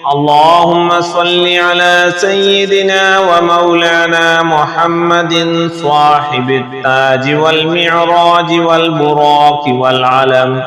اللهم صل على سيدنا ومولانا محمد صاحب التاج والمعراج والبراق والعلم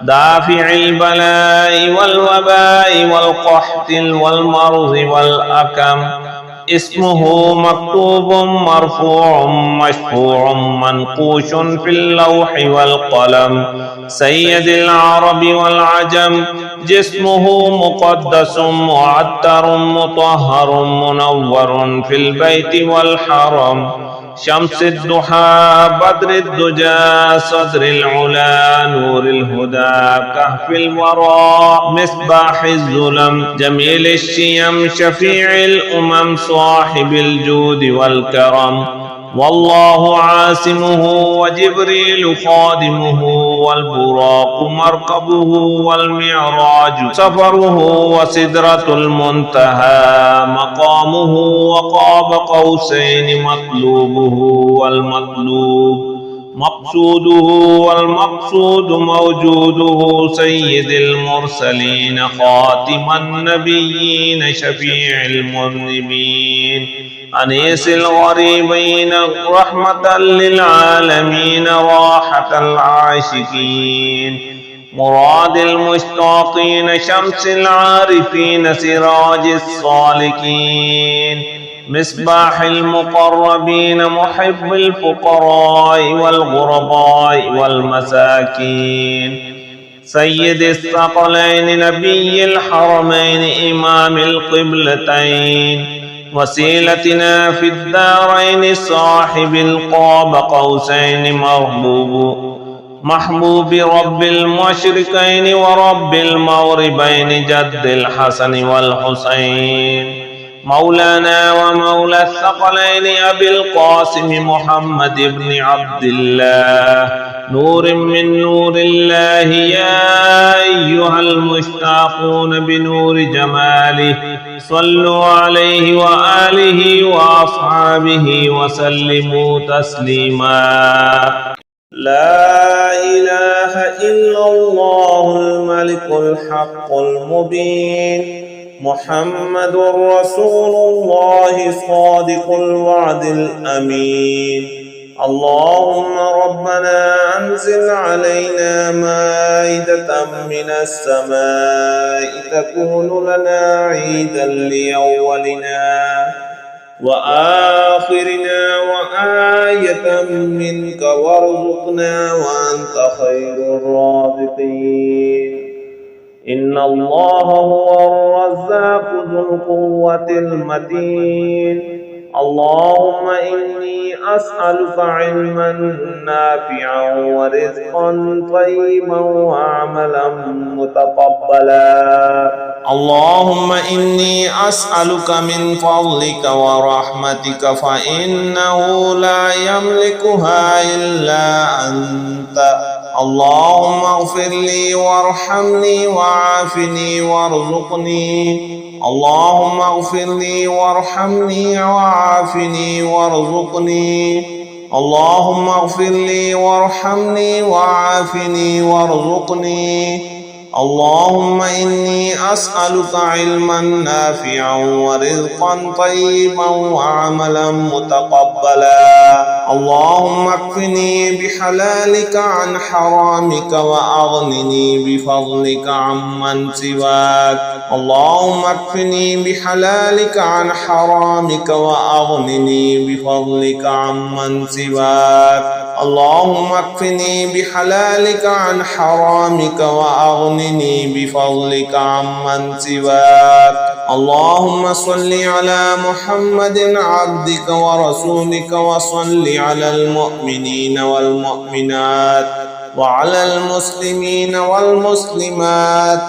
دافع البلاء والوباء والقحط والمرض والأكم. اسمه مكتوب مرفوع مشفوع منقوش في اللوح والقلم. سيد العرب والعجم. جسمه مقدس معطر مطهر منور في البيت والحرم. شمس الضحى بدر الدجى صدر العلا نور الهدى كهف الورى مصباح الظلم. جميل الشيم شفيع الأمم صاحب الجود والكرم. والله عاصمه وجبريل خادمه والبراق مركبه والمعراج سفره وسدرة المنتهى مقامه وقاب قوسين مطلوبه والمطلوب مقصوده والمقصود موجوده. سيد المرسلين خاتم النبيين شفيع المذنبين أنيس الغريبين رحمة للعالمين راحة العاشقين مراد المشتاقين شمس العارفين سراج الصالكين مصباح المقربين محب الفقراء والغرباء والمساكين. سيد الثقلين نبي الحرمين إمام القبلتين وسيلتنا في الدارين صاحب القاب قوسين محبوب رب المشرقين ورب المغربين جد الحسن والحسين. مولانا ومولى الثقلين أبي القاسم محمد بن عبد الله نور من نور الله. يا أيها المشتاقون بنور جماله صلوا عليه وآله وأصحابه وسلموا تسليما. لا إله إلا الله الملك الحق المبين محمد رسول الله صادق الوعد الأمين. اللهم ربنا أنزل علينا مائدة من السماء تكون لنا عيدا لأولنا وآخرنا وآية منك وارزقنا وأنت خير الرازقين. إن الله هو الرزاق ذو القوة المتين. اللهم إني أسألك علما نافعا ورزقا طيبا وعملا متقبلا. اللهم إني أسألك من فضلك ورحمتك فإنه لا يملكها إلا أنت. اللهم اغفر لي وارحمني وعافني وارزقني. اللهم اغفر لي وارحمني وعافني وارزقني. اللهم اغفر لي وارحمني وعافني وارزقني. اللهم إني أسألك علما نافعا ورزقا طيبا وعملا متقبلا. اللهم اكفني بحلالك عن حرامك وأغنني بفضلك عمن سواك. اللهم اكفني بحلالك عن حرامك وأغنني بفضلك عمن سواك. اللهم اكفني بحلالك عن حرامك وأغنني بفضلك عمن سواك. اللهم صل على محمد عبدك ورسولك وصل على المؤمنين والمؤمنات وعلى المسلمين والمسلمات.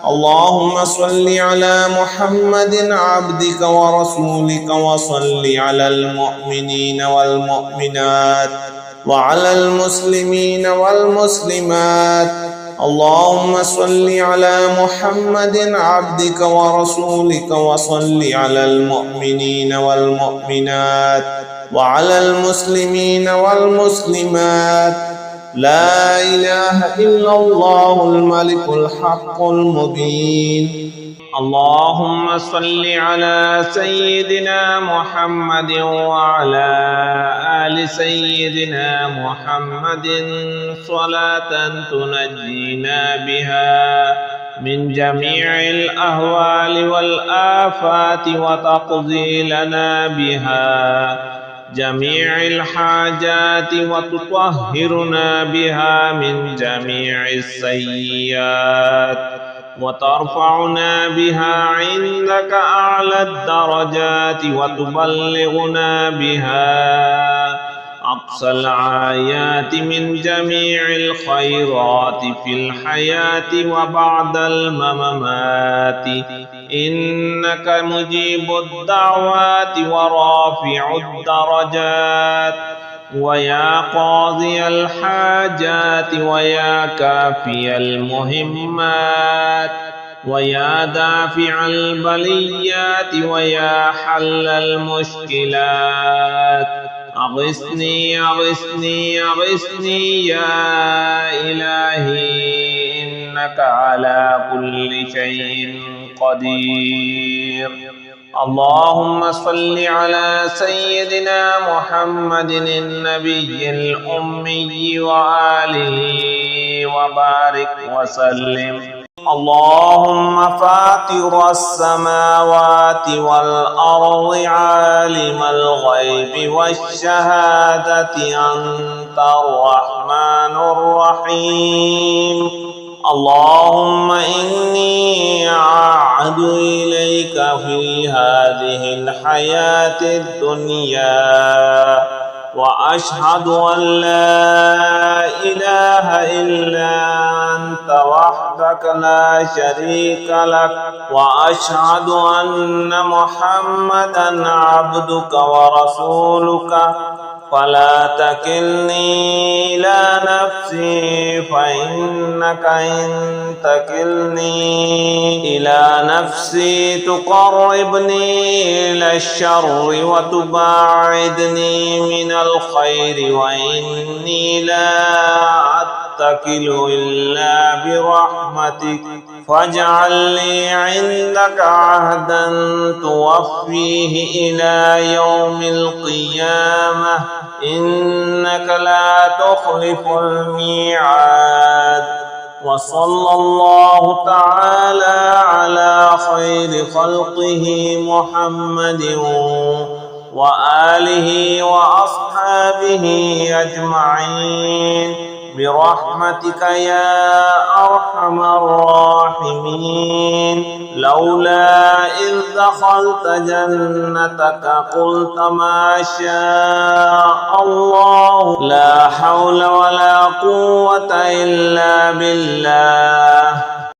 اللهم صل على محمد عبدك ورسولك وصل على المؤمنين والمؤمنات وعلى المسلمين والمسلمات. اللهم صل على محمد عبدك ورسولك وصل على المؤمنين والمؤمنات وعلى المسلمين والمسلمات. لا إله إلا الله الملك الحق المبين اللهم صل على سيدنا محمد وعلى آل سيدنا محمد صلاة تنجينا بها من جميع الأهوال والآفات وتقضي لنا بها جميع الحاجات وتطهرنا بها من جميع السيئات وترفعنا بها عندك أعلى الدرجات وتبلغنا بها أقصى الآيات من جميع الخيرات في الحياة وبعد الممات إنك مجيب الدعوات ورافع الدرجات ويا قاضي الحاجات ويا كافي المهمات ويا دافع البليات ويا حل المشكلات أغثني أغثني أغثني يا إلهي إنك على كل شيء قدير. اللهم صل على سيدنا محمد النبي الأمي وآله وبارك وسلم. اللهم فاطر السماوات والأرض عالم الغيب والشهادة أنت الرحمن الرحيم. اللهم إني أعهد إليك في هذه الحياة الدنيا وأشهد أن لا إله إلا أنت وحدك لا شريك لك وأشهد أن محمدا عبدك ورسولك فلا تكلني إلى نفسي فإنك إن تكلني إلى نفسي تقربني إلى الشر وتباعدني من الخير وإني لا أتكل إلا برحمتك فاجعل لي عندك عهدا توفيه إلى يوم القيامة إنك لا تخلف الميعاد. وصلى الله تعالى على خير خلقه محمد وآله وأصحابه أجمعين برحمتك يا أرحم الراحمين. لولا إذ دخلت جنتك قلت ما شاء الله لا حول ولا قوة إلا بالله.